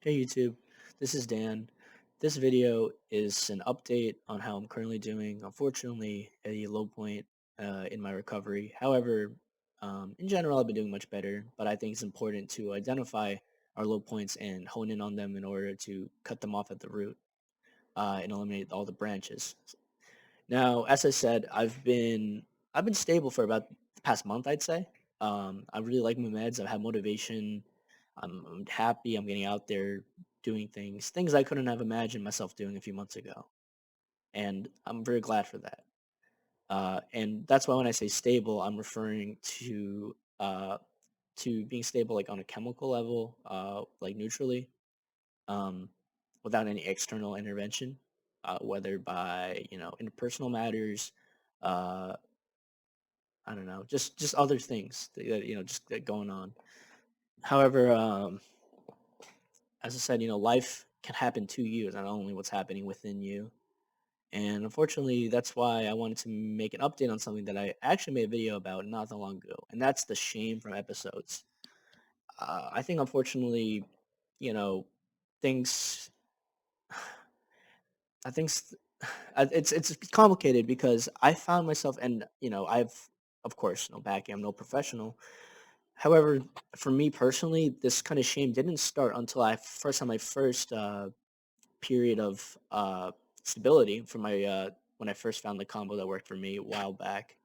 Hey YouTube, this is Dan. This video is an update on how I'm currently doing. Unfortunately, a low point in my recovery. However, in general, I've been doing much better, but I think it's important to identify our low points and hone in on them in order to cut them off at the root and eliminate all the branches. Now, as I said, I've been stable for about the past month, I'd say. I really like my meds. I've had motivation. I'm happy. I'm getting out there doing things I couldn't have imagined myself doing a few months ago, and I'm very glad for that. And that's why when I say stable, I'm referring to being stable like on a chemical level, like neutrally, um, without any external intervention, whether by interpersonal matters, uh, I don't know, just other things just that going on. However, as I said, life can happen to you, it's not only what's happening within you. And unfortunately, that's why I wanted to make an update on something that I actually made a video about not that long ago, and that's the shame from episodes. I think, unfortunately, you know, things. I think it's complicated because I found myself, and I've of course no backing. I'm no professional. However, for me personally, this kind of shame didn't start until my first period of stability from my when I first found the combo that worked for me a while back,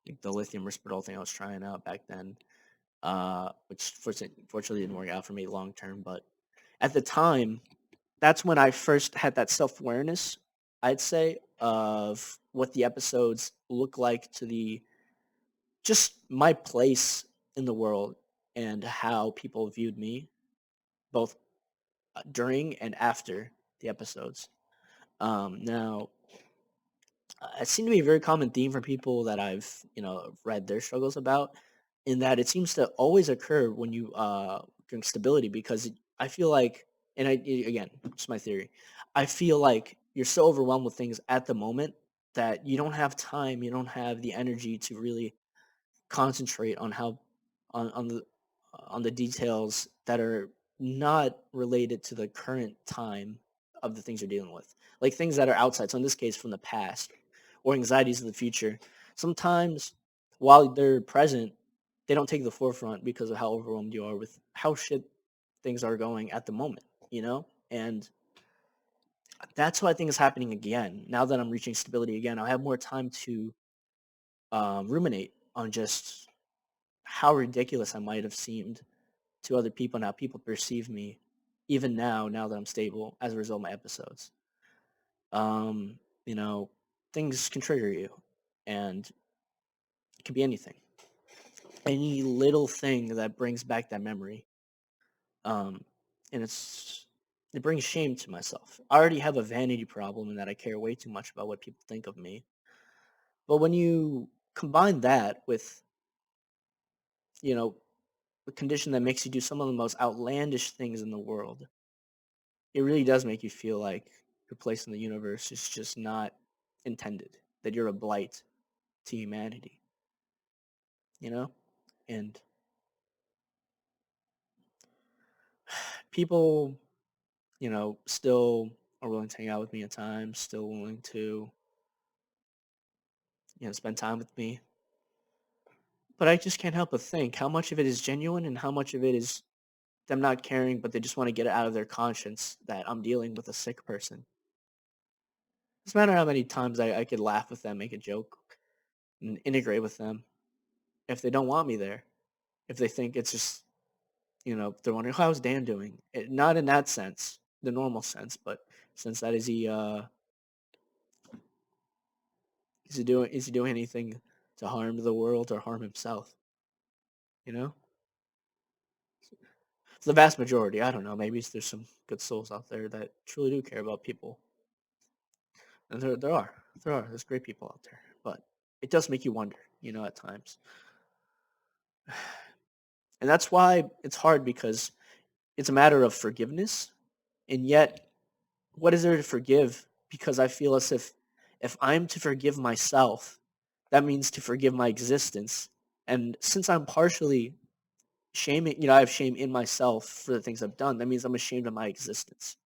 like the lithium risperidol thing I was trying out back then, which fortunately didn't work out for me long term. But at the time, that's when I first had that self awareness, I'd say, of what the episodes look like to the just my place in the world and how people viewed me, both during and after the episodes. Now, it seemed to be a very common theme for people that I've read their struggles about, in that it seems to always occur when you during stability because I feel like, and again, it's my theory. I feel like you're so overwhelmed with things at the moment that you don't have time, you don't have the energy to really concentrate on how on the details that are not related to the current time of the things you're dealing with, like things that are outside, so in this case from the past, or anxieties of the future. Sometimes while they're present, they don't take the forefront because of how overwhelmed you are with how shit things are going at the moment, and that's what I think is happening again. Now that I'm reaching stability again, I have more time to ruminate on just how ridiculous I might have seemed to other people and how people perceive me, even now that I'm stable as a result of my episodes. Um, you know, things can trigger you, and it can be anything, any little thing that brings back that memory. Um, and it brings shame to myself. I already have a vanity problem in that I care way too much about what people think of me. But when you combine that with, you know, a condition that makes you do some of the most outlandish things in the world, it really does make you feel like your place in the universe is just not intended, that you're a blight to humanity, you know? And people, still are willing to hang out with me at times, still willing to, spend time with me. But I just can't help but think how much of it is genuine and how much of it is them not caring, but they just want to get it out of their conscience that I'm dealing with a sick person. Doesn't matter how many times I could laugh with them, make a joke, and integrate with them. If they don't want me there, if they think it's just, they're wondering, how's Dan doing? Not in that sense, the normal sense, but since that is he doing anything to harm the world or harm himself? You know, for the vast majority, I don't know. Maybe there's some good souls out there that truly do care about people, and there's great people out there, but it does make you wonder, at times, and that's why it's hard because it's a matter of forgiveness, and yet what is there to forgive? Because I feel as if I'm to forgive myself, that means to forgive my existence. And since I'm partially shaming, I have shame in myself for the things I've done. That means I'm ashamed of my existence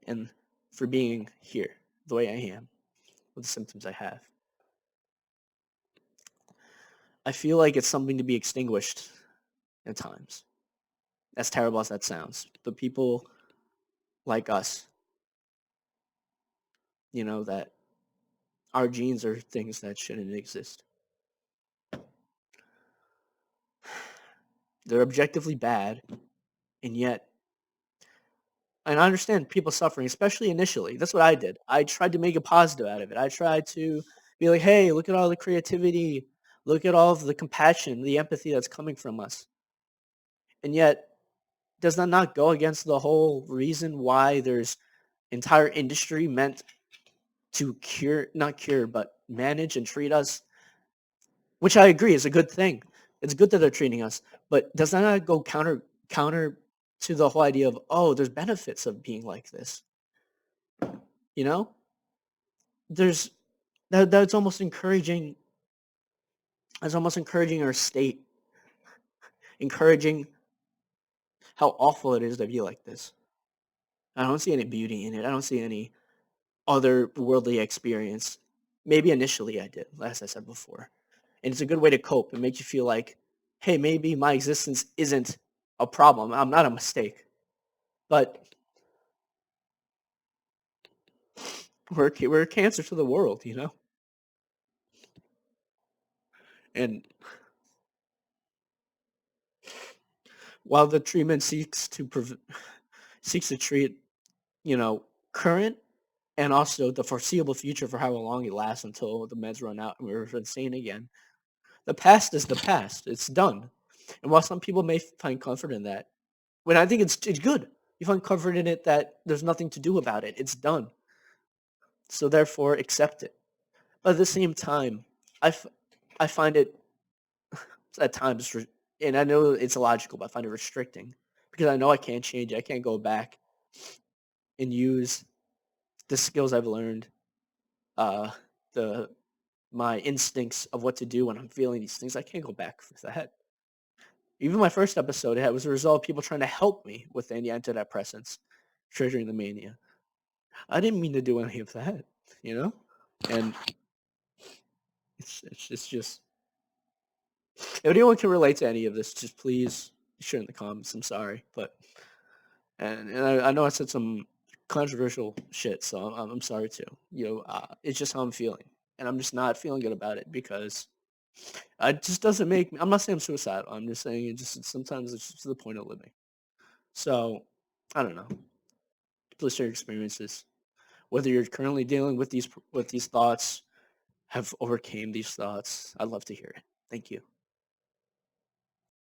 and for being here the way I am with the symptoms I have. I feel like it's something to be extinguished at times. As terrible as that sounds, but people like us, that our genes are things that shouldn't exist. They're objectively bad, and yet, and I understand people suffering, especially initially. That's what I did. I tried to make a positive out of it. I tried to be like, hey, look at all the creativity, look at all of the compassion, the empathy that's coming from us. And yet, does that not go against the whole reason why there's entire industry meant to cure, not cure, but manage and treat us, which I agree is a good thing. It's good that they're treating us, but does that not go counter to the whole idea of, oh, there's benefits of being like this? You know, there's that's almost encouraging. That's almost encouraging our state, encouraging how awful it is to be like this. I don't see any beauty in it. I don't see any other worldly experience. Maybe initially I did, as I said before. And it's a good way to cope. It makes you feel like, hey, maybe my existence isn't a problem. I'm not a mistake. But we're a cancer to the world. And while the treatment seeks to treat, you know, current and also the foreseeable future for how long it lasts until the meds run out and we're insane again. The past is the past. It's done. And while some people may find comfort in that, when I think it's good, you find comfort in it that there's nothing to do about it. It's done. So therefore, accept it. But at the same time, I, f- I find it at times, and I know it's illogical, but I find it restricting because I know I can't change it. I can't go back and use the skills I've learned, uh, the my instincts of what to do when I'm feeling these things. I can't go back for that. Even my first episode, it was a result of people trying to help me with the antidepressants, triggering the mania. I didn't mean to do any of that, you know? And it's just, if anyone can relate to any of this, just please share in the comments. I'm sorry, but and I know I said some controversial shit, so I'm sorry too. It's just how I'm feeling, and I'm just not feeling good about it because it just doesn't make me. I'm not saying I'm suicidal. I'm just saying sometimes it's just to the point of living. So I don't know. Please share your experiences, whether you're currently dealing with these thoughts, have overcame these thoughts. I'd love to hear it. Thank you.